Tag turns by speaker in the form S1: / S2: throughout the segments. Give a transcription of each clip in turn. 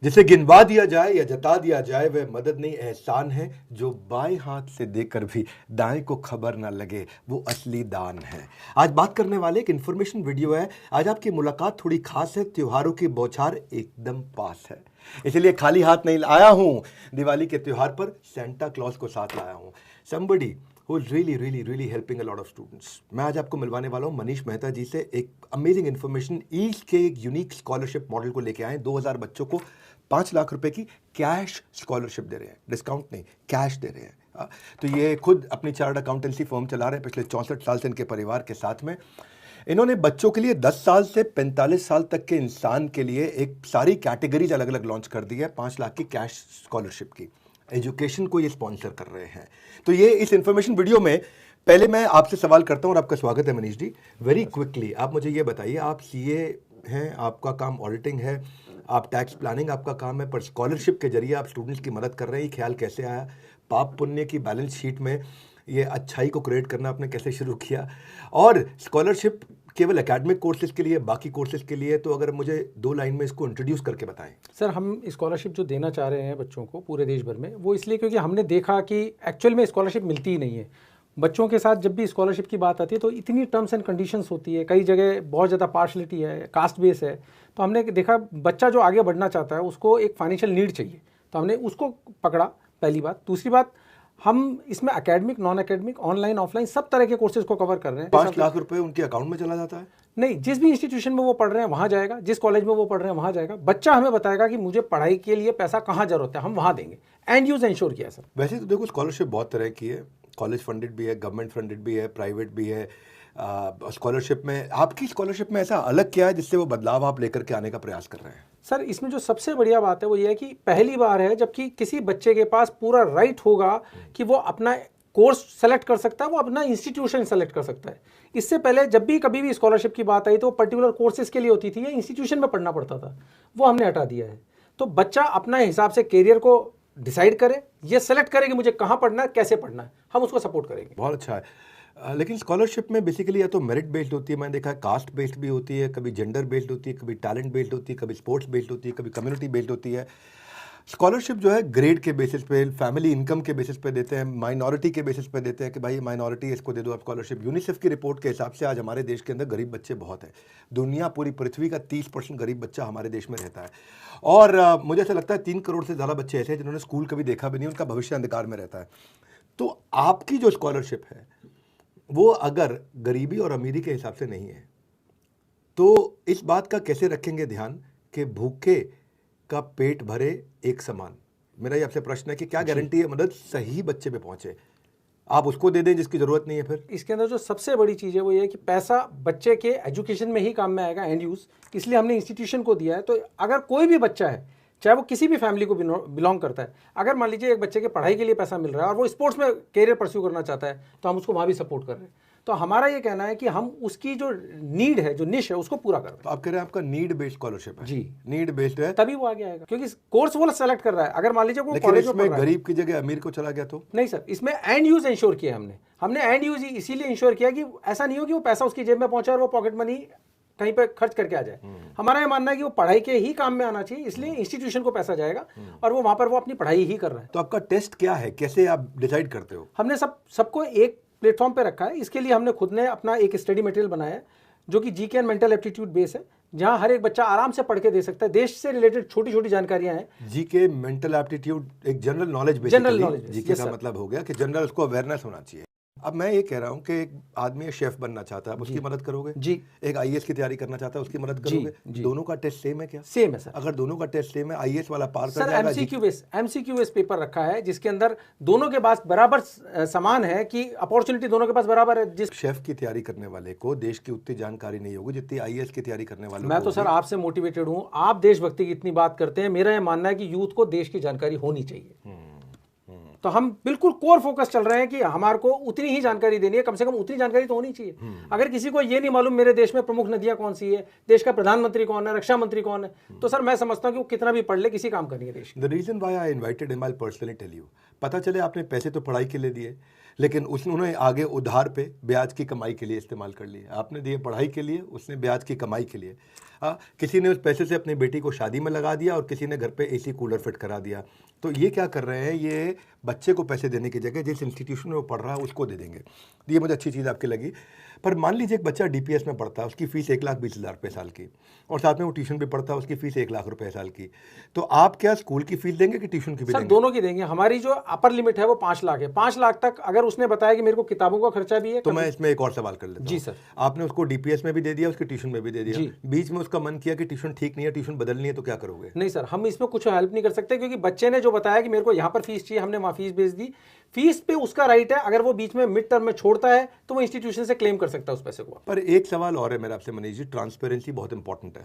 S1: जिसे गिनवा दिया जाए या जता दिया जाए वह मदद नहीं एहसान है। जो बाएं हाथ से देकर भी दाएं को खबर ना लगे वो असली दान है। आज बात करने वाले एक इन्फॉर्मेशन वीडियो है। आज आपकी मुलाकात थोड़ी खास है। त्योहारों की बौछार एकदम पास है, इसलिए खाली हाथ नहीं आया हूं। दिवाली के त्योहार पर सेंटा क्लॉज को साथ लाया हूं। Somebody who is really helping a lot of students। मैं आज आपको मिलवाने वाला हूँ मनीष मेहता जी से। एक अमेजिंग इन्फॉर्मेशन, ईस्ट के एक यूनिक स्कॉलरशिप मॉडल को लेके आए। 2000 बच्चों को 5 लाख रुपए की कैश स्कॉलरशिप दे रहे हैं, डिस्काउंट नहीं, कैश दे रहे हैं। तो ये खुद अपनी चार्टर्ड अकाउंटेंसी फर्म चला रहे हैं पिछले 64 साल से इनके परिवार के साथ में। इन्होंने बच्चों के लिए 10 साल से 45 साल तक के इंसान के लिए एक सारी कैटेगरीज अलग अलग लॉन्च कर दी है 5 लाख की कैश स्कॉलरशिप की। एजुकेशन को ये स्पॉन्सर कर रहे हैं। तो ये इस इंफॉर्मेशन वीडियो में पहले मैं आपसे सवाल करता हूं और आपका स्वागत है मनीष जी। वेरी क्विकली आप मुझे ये बताइए, आप सीए हैं, आपका काम ऑडिटिंग है, आप टैक्स प्लानिंग आपका काम है, पर स्कॉलरशिप के जरिए आप स्टूडेंट्स की मदद कर रहे हैं। ये ख्याल कैसे आया? पाप पुण्य की बैलेंस शीट में ये अच्छाई को क्रिएट करना आपने कैसे शुरू किया? और स्कॉलरशिप केवल एकेडमिक कोर्सेज के लिए, बाकी कोर्सेज के लिए? तो अगर मुझे 2 लाइन में इसको इंट्रोड्यूस करके बताएं।
S2: सर, हम स्कॉलरशिप जो देना चाह रहे हैं बच्चों को पूरे देश भर में, वो इसलिए क्योंकि हमने देखा कि एक्चुअल में स्कॉलरशिप मिलती ही नहीं है। बच्चों के साथ जब भी स्कॉलरशिप की बात आती है तो इतनी टर्म्स एंड कंडीशंस होती है, कई जगह बहुत ज़्यादा पार्शलिटी है, कास्ट बेस है। तो हमने देखा बच्चा जो आगे बढ़ना चाहता है उसको एक फाइनेंशियल नीड चाहिए, तो हमने उसको पकड़ा, पहली बात। दूसरी बात, हम इसमें academic, non academic, online, offline सब तरह के कोर्सेज को कवर कर रहे हैं।
S1: 5 लाख रुपए उनके अकाउंट में चला जाता है?
S2: नहीं, जिस भी इंस्टीट्यूशन में वो पढ़ रहे हैं वहाँ जाएगा, जिस कॉलेज में वो पढ़ रहे हैं वहाँ जाएगा। बच्चा हमें बताएगा कि मुझे पढ़ाई के लिए पैसा कहाँ जरूरत है, हम वहाँ देंगे। एंड यूज इंश्योर किया सर।
S1: वैसे तो देखो स्कॉलरशिप बहुत तरह की है, कॉलेज फंडेड भी है, गवर्नमेंट फंडेड भी है, प्राइवेट भी है। स्कॉलरशिप में आपकी स्कॉलरशिप में ऐसा अलग क्या है जिससे वो बदलाव आप लेकर के आने का प्रयास कर रहे हैं?
S2: सर, इसमें जो सबसे बढ़िया बात है वो ये है कि पहली बार है जबकि किसी बच्चे के पास पूरा राइट होगा कि वो अपना कोर्स सेलेक्ट कर सकता है, वो अपना इंस्टीट्यूशन सेलेक्ट कर सकता है। इससे पहले जब भी कभी भी स्कॉलरशिप की बात आई तो पर्टिकुलर कोर्सेज के लिए होती थी या इंस्टीट्यूशन में पढ़ना पड़ता था, वो हमने हटा दिया है। तो बच्चा अपना हिसाब से कैरियर को डिसाइड करे, ये सेलेक्ट करे कि मुझे कहाँ पढ़ना है, कैसे पढ़ना है, हम उसको सपोर्ट करेंगे।
S1: बहुत अच्छा है। लेकिन स्कॉलरशिप में बेसिकली या तो मेरिट बेस्ड होती है, मैंने देखा है, कास्ट बेस्ड भी होती है, कभी जेंडर बेस्ड होती है, कभी टैलेंट बेस्ड होती है, कभी स्पोर्ट्स बेस्ड होती है, कभी कम्युनिटी बेस्ड होती है। स्कॉलरशिप जो है ग्रेड के बेसिस पे, फैमिली इनकम के बेसिस पे देते हैं, माइनॉरिटी के बेसिस पे देते हैं कि भाई माइनॉरिटी इसको दे दो आप स्कॉलरशिप। यूनिसेफ की रिपोर्ट के हिसाब से आज हमारे देश के अंदर गरीब बच्चे बहुत हैं। दुनिया, पूरी पृथ्वी का 30% गरीब बच्चा हमारे देश में रहता है। और मुझे ऐसा लगता है 3 करोड़ से ज़्यादा बच्चे ऐसे हैं जिन्होंने स्कूल कभी देखा भी नहीं, उनका भविष्य अंधकार में रहता है। तो आपकी जो स्कॉलरशिप है वो अगर गरीबी और अमीरी के हिसाब से नहीं है तो इस बात का कैसे रखेंगे ध्यान कि भूखे का पेट भरे एक समान? मेरा ये आपसे प्रश्न है कि क्या गारंटी है मदद सही बच्चे पे पहुंचे? आप उसको दे दें जिसकी जरूरत नहीं है। फिर
S2: इसके अंदर जो सबसे बड़ी चीज़ है वो ये है कि पैसा बच्चे के एजुकेशन में ही काम में आएगा, एंड यूज़, इसलिए हमने इंस्टीट्यूशन को दिया है। तो अगर कोई भी बच्चा है, चाहे वो किसी भी फैमिली को बिलोंग करता है, अगर मान लीजिए एक बच्चे के पढ़ाई के लिए पैसा मिल रहा है और वो स्पोर्ट्स में कैरियर परस्यू करना चाहता है, तो हम उसको वहाँ भी सपोर्ट कर रहे हैं। तो हमारा ये कहना है कि हम उसकी जो नीड है, जो निश है, उसको पूरा कर रहे हैं।
S1: तो आप कह रहे हैं आपका नीड बेस्ड स्कॉलरशिप है?
S2: जी,
S1: नीड बेस्ड है,
S2: तभी वो आगे आएगा, क्योंकि कोर्स वो सेलेक्ट कर रहा है। अगर मान लीजिए वो
S1: लेकिन
S2: कॉलेज
S1: इसमें गरीब की जगह अमीर को चला गया तो?
S2: नहीं सर, इसमें एंड यूज इंश्योर किया हमने एंड यूज इसीलिए इंश्योर किया कि ऐसा नहीं हो कि वो पैसा उसकी जेब में पहुंचा और वो पॉकेट मनी कहीं पे खर्च करके आ जाए। हमारा ये मानना है कि वो पढ़ाई के ही काम में आना चाहिए, इसलिए इंस्टीट्यूशन को पैसा जाएगा और वो वहां पर वो अपनी पढ़ाई ही कर रहा है।
S1: तो आपका टेस्ट क्या है, कैसे आप डिसाइड करते हो?
S2: हमने सबको एक प्लेटफॉर्म पे रखा है। इसके लिए हमने खुद ने अपना एक स्टडी मटेरियल बनाया है जो कि GK and mental aptitude base है, जहां हर एक बच्चा आराम से पढ़ के दे सकता है। देश से रिलेटेड छोटी छोटी जानकारियां हैं।
S1: जीके मेंटल एप्टीट्यूड एक general knowledge base.
S2: General knowledge,
S1: GK का मतलब हो गया कि जनरल उसको अवेयरनेस होना चाहिए। अब मैं ये कह रहा हूँ कि एक आदमी शेफ बनना चाहता है, आप उसकी मदद करोगे?
S2: जी।
S1: एक आईएएस की तैयारी करना चाहता है, उसकी मदद करोगे?
S2: जी।
S1: दोनों का टेस्ट सेम है क्या?
S2: सेम है सर।
S1: अगर दोनों का टेस्ट सेम है, आईएएस वाला पार कर
S2: सर,
S1: जाएगा?
S2: एमसीक्यू बेस पेपर रखा है जिसके अंदर दोनों के पास बराबर समान है कि अपॉर्चुनिटी दोनों के पास बराबर है। जिस
S1: शेफ की तैयारी करने वाले को देश की उतनी जानकारी नहीं होगी जितनी आईएएस की तैयारी करने वाले।
S2: मैं तो सर आपसे मोटिवेटेड हूँ, आप देशभक्ति की इतनी बात करते हैं, मेरा यह मानना है कि यूथ को देश की जानकारी होनी चाहिए। तो हम बिल्कुल कोर फोकस चल रहे हैं कि हमारे को उतनी ही जानकारी देनी है, कम से कम उतनी जानकारी तो होनी चाहिए। अगर किसी को ये नहीं मालूम मेरे देश में प्रमुख नदियां कौन सी है, देश का प्रधानमंत्री कौन है, रक्षा मंत्री कौन है, तो सर मैं समझता हूं कि वो कितना भी पढ़ ले, किसी काम का नहीं है देश।
S1: The reason why I invited him, I personally tell you. पता चले आपने पैसे तो पढ़ाई के लिए दिए, लेकिन उन्होंने आगे उधार पे ब्याज की कमाई के लिए इस्तेमाल कर लिया। आपने दिए पढ़ाई के लिए, उसने ब्याज की कमाई के लिए। किसी ने उस पैसे से अपनी बेटी को शादी में लगा दिया और किसी ने घर पे एसी कूलर फिट करा दिया। तो ये क्या कर रहे हैं, ये बच्चे को पैसे देने की जगह जिस इंस्टीट्यूशन में वो पढ़ रहा है उसको दे देंगे। ये मुझे अच्छी चीज़ आपकी लगी। पर मान लीजिए एक बच्चा डीपीएस में पढ़ता है, उसकी फ़ीस 1,20,000 रुपये साल की, और साथ में वो ट्यूशन भी पढ़ता है, उसकी फ़ीस 1,00,000 रुपये साल की। तो आप क्या स्कूल की फ़ीस देंगे कि ट्यूशन की भी
S2: सर
S1: देंगे?
S2: दोनों की देंगे। हमारी जो अपर लिमिट है वो 5 लाख है। 5 लाख तक अगर उसने बताया कि मेरे को किताबों का खर्चा भी है
S1: तो मैं इसमें एक और सवाल कर लेता हूं।
S2: जी सर।
S1: आपने उसको डीपीएस में भी दे दिया, उसके ट्यूशन में भी दे दिया,
S2: जी।
S1: बीच में उसका मन किया कि ट्यूशन ठीक नहीं है, ट्यूशन बदलनी है, तो क्या करोगे?
S2: नहीं सर, हम इसमें कुछ हेल्प नहीं कर सकते, क्योंकि बच्चे ने जो बताया कि मेरे को यहाँ पर फीस चाहिए, हमने वहाँ फीस भेज दी। फीस पे उसका राइट है, अगर वो बीच में मिड टर्म में छोड़ता है तो वो इंस्टीट्यूशन से क्लेम कर सकता है उस पैसे को।
S1: पर एक सवाल और है मेरा आपसे मनीष जी, ट्रांसपेरेंसी बहुत इंपॉर्टेंट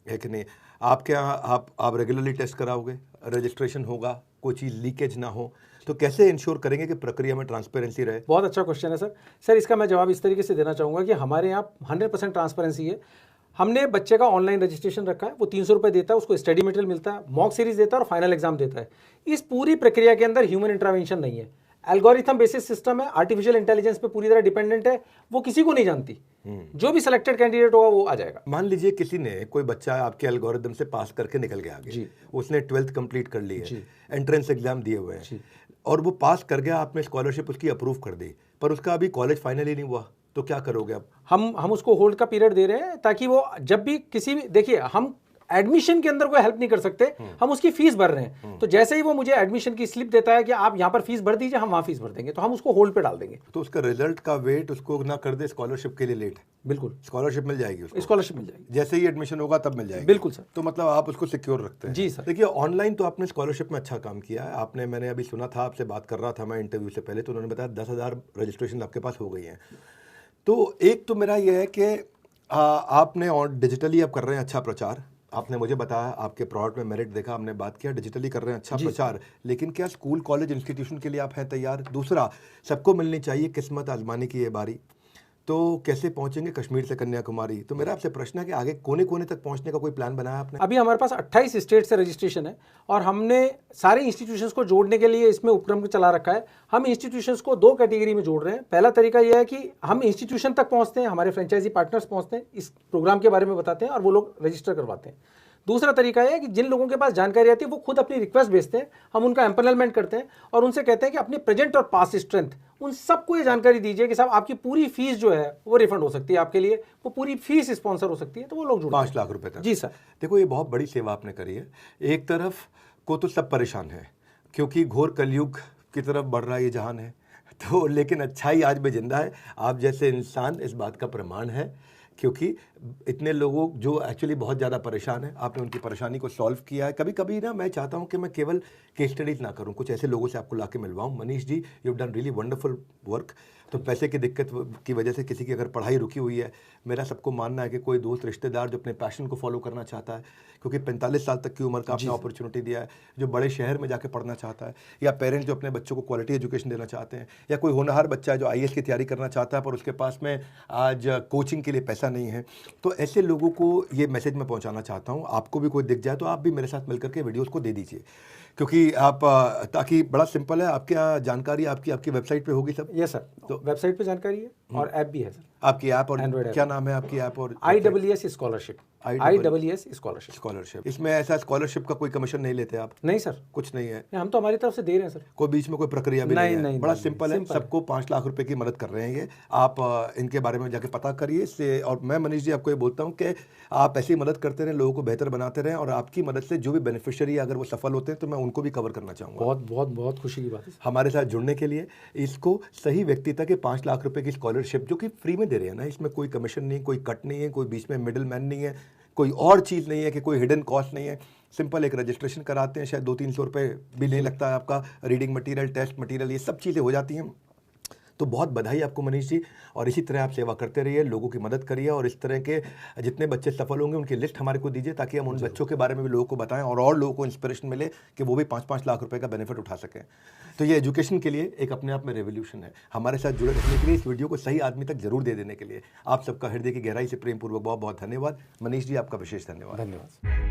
S1: है कि नहीं? आप क्या आप रेगुलरली टेस्ट कराओगे, रजिस्ट्रेशन होगा, कोई चीज़ लीकेज ना हो, तो कैसे इंश्योर करेंगे कि प्रक्रिया में ट्रांसपेरेंसी रहे?
S2: बहुत अच्छा क्वेश्चन है सर। सर इसका मैं जवाब इस तरीके से देना चाहूँगा कि हमारे यहाँ 100% ट्रांसपेरेंसी है। हमने बच्चे का ऑनलाइन रजिस्ट्रेशन रखा है, वो 300 रुपये देता है, उसको स्टडी मटेरियल मिलता है, मॉक सीरीज देता है और फाइनल एग्जाम देता है। इस पूरी प्रक्रिया के अंदर ह्यूमन इंटरवेंशन नहीं है। एल्गोरिथम बेसिस सिस्टम है, आर्टिफिशियल इंटेलिजेंस पे पूरी तरह डिपेंडेंट है, वो किसी को नहीं जानती। जो भी सिलेक्टेड कैंडिडेट होगा वो आ जाएगा।
S1: मान लीजिए किसी ने, कोई बच्चा आपके एल्गोरिदम से पास करके निकल गया आगे,
S2: जी।
S1: उसने 12th कंप्लीट कर ली है, एंट्रेंस एग्जाम दिए हुए हैं,
S2: जी।
S1: और वो पास कर गया, आपने स्कॉलरशिप उसकी अप्रूव कर दी, पर उसका अभी कॉलेज फाइनल ही नहीं हुआ, तो क्या करोगे आप?
S2: हम उसको होल्ड का पीरियड दे रहे हैं, ताकि वो जब भी किसी भी, देखिए हम एडमिशन के अंदर कोई हेल्प नहीं कर सकते, हम उसकी फीस भर रहे हैं। तो जैसे ही वो मुझे एडमिशन की स्लिप देता है कि आप यहाँ पर फीस भर दीजिए, हम वहाँ फीस भर देंगे, तो हम उसको होल्ड पे डाल देंगे।
S1: तो उसका रिजल्ट का वेट उसको ना कर दे स्कॉलरशिप के लिए लेट,
S2: बिल्कुल
S1: स्कॉलरशिप मिल जाएगी उसको,
S2: स्कॉलरशिप मिल जाएगी
S1: जैसे ही एडमिशन होगा तब मिल जाएगी।
S2: बिल्कुल सर।
S1: तो मतलब आप उसको सिक्योर रखते हैं?
S2: जी सर।
S1: देखिए ऑनलाइन तो आपने स्कॉलरशिप में अच्छा काम किया है। आपने, मैंने अभी सुना था, आपसे बात कर रहा था मैं इंटरव्यू से पहले, तो उन्होंने बताया 10,000 रजिस्ट्रेशन आपके पास हो गई हैं। तो एक तो मेरा यह है कि आपने और डिजिटली आप कर रहे हैं अच्छा प्रचार, आपने मुझे बताया, आपके प्रोडक्ट में मेरिट देखा, हमने बात किया, डिजिटली कर रहे हैं अच्छा प्रचार, लेकिन क्या स्कूल कॉलेज इंस्टीट्यूशन के लिए आप हैं तैयार? दूसरा, सबको मिलनी चाहिए किस्मत आजमाने की ये बारी, तो कैसे पहुंचेंगे कश्मीर से कन्याकुमारी? तो मेरा आपसे प्रश्न है कि आगे कोने कोने तक पहुंचने का कोई प्लान बनाया आपने?
S2: अभी हमारे पास 28 स्टेट से रजिस्ट्रेशन है और हमने सारे इंस्टीट्यूशंस को जोड़ने के लिए इसमें उपक्रम चला रखा है। हम इंस्टीट्यूशंस को 2 कैटेगरी में जोड़ रहे हैं। पहला तरीका यह है कि हम इंस्टीट्यूशन तक पहुंचते हैं, हमारे फ्रेंचाइजी पार्टनर्स पहुंचते हैं, इस प्रोग्राम के बारे में बताते हैं और वो लोग रजिस्टर करवाते हैं। दूसरा तरीका है कि जिन लोगों के पास जानकारी आती है वो खुद अपनी रिक्वेस्ट भेजते हैं, हम उनका एम्पैनलमेंट करते हैं और उनसे कहते हैं कि अपनी प्रेजेंट और पास्ट स्ट्रेंथ उन सबको ये जानकारी दीजिए कि साहब आपकी पूरी फीस जो है वो रिफंड हो सकती है आपके लिए, वो पूरी फीस स्पॉन्सर हो सकती है, तो वो लोग जुड़ते हैं।
S1: 5 लाख रुपए तक?
S2: जी सर।
S1: देखो ये बहुत बड़ी सेवा आपने करी है। एक तरफ को तो सब परेशान है क्योंकि घोर कलयुग की तरफ बढ़ रहा है ये जहान है, तो लेकिन अच्छाई आज भी जिंदा है। आप जैसे इंसान इस बात का प्रमाण है, क्योंकि इतने लोगों जो एक्चुअली बहुत ज़्यादा परेशान हैं, आपने उनकी परेशानी को सॉल्व किया है। कभी कभी ना मैं चाहता हूं कि मैं केवल केस स्टडीज़ ना करूं, कुछ ऐसे लोगों से आपको ला के मिलवाऊँ। Manish ji, you have done really wonderful work. तो पैसे की दिक्कत की वजह से किसी की अगर पढ़ाई रुकी हुई है, मेरा सबको मानना है कि कोई दोस्त रिश्तेदार जो अपने पैशन को फॉलो करना चाहता है, क्योंकि 45 साल तक की उम्र का आपने अपॉर्चुनिटी दिया है, जो बड़े शहर में जाके पढ़ना चाहता है, या पेरेंट्स जो अपने बच्चों को क्वालिटी एजुकेशन देना चाहते हैं, या कोई होनहार बच्चा है जो IAS की तैयारी करना चाहता है पर उसके पास में आज कोचिंग के लिए पैसा नहीं है, तो ऐसे लोगों को ये मैसेज मैं पहुंचाना चाहता हूं। आपको भी कोई दिख जाए तो आप भी मेरे साथ मिलकर के वीडियोस को दे दीजिए, क्योंकि आप ताकि बड़ा सिंपल है, आपकी जानकारी आपकी वेबसाइट पे होगी सब?
S2: यस सर, तो वेबसाइट पे जानकारी है और ऐप भी है सर,
S1: आपकी ऐप। और
S2: Android
S1: क्या नाम है आपकी ऐप? और
S2: IEES स्कॉलरशिप। IEES scholarship.
S1: इसमें ऐसा स्कॉलरशिप का कोई कमीशन नहीं लेते आप?
S2: नहीं सर,
S1: कुछ नहीं है,
S2: हम तो हमारी तरफ से दे रहे हैं सर,
S1: कोई बीच में कोई प्रक्रिया भी नहीं है।
S2: नहीं,
S1: बड़ा
S2: नहीं,
S1: सिंपल है, सबको 5 लाख रुपए की मदद कर रहे हैं ये। आप इनके बारे में जाके पता करिए इससे। और मैं मनीष जी आपको ये बोलता हूँ कि आप ऐसी मदद करते रहें, लोगों को बेहतर बनाते रहें, और आपकी मदद से जो भी बेनिफिशियरी अगर वो सफल होते हैं तो मैं उनको भी कवर करना चाहूँगा।
S2: बहुत बहुत बहुत खुशी की बात है।
S1: हमारे साथ जुड़ने के लिए, इसको सही व्यक्ति तक 5 लाख रुपए की स्कॉलरशिप जो कि फ्री में दे रहे हैं ना, इसमें कोई कमीशन नहीं, कोई कट नहीं है, कोई बीच में मिडिल मैन नहीं है, कोई और चीज़ नहीं है कि कोई हिडन कॉस्ट नहीं है। सिंपल एक रजिस्ट्रेशन कराते हैं, शायद 200-300 रुपये भी नहीं लगता है आपका, रीडिंग मटेरियल, टेस्ट मटेरियल, ये सब चीज़ें हो जाती हैं। तो बहुत बधाई आपको मनीष जी, और इसी तरह आप सेवा करते रहिए, लोगों की मदद करिए, और इस तरह के जितने बच्चे सफल होंगे उनकी लिस्ट हमारे को दीजिए, ताकि हम उन बच्चों के बारे में भी लोगों को बताएं और लोगों को इंस्पिरेशन मिले कि वो भी 5-5 लाख रुपए का बेनिफिट उठा सकें। तो ये एजुकेशन के लिए एक अपने आप में रेवोल्यूशन है। हमारे साथ जुड़े रहने के लिए, इस वीडियो को सही आदमी तक जरूर दे देने के लिए आप सबका हृदय की गहराई से प्रेम पूर्वक बहुत बहुत धन्यवाद। मनीष जी आपका विशेष धन्यवाद।
S2: धन्यवाद।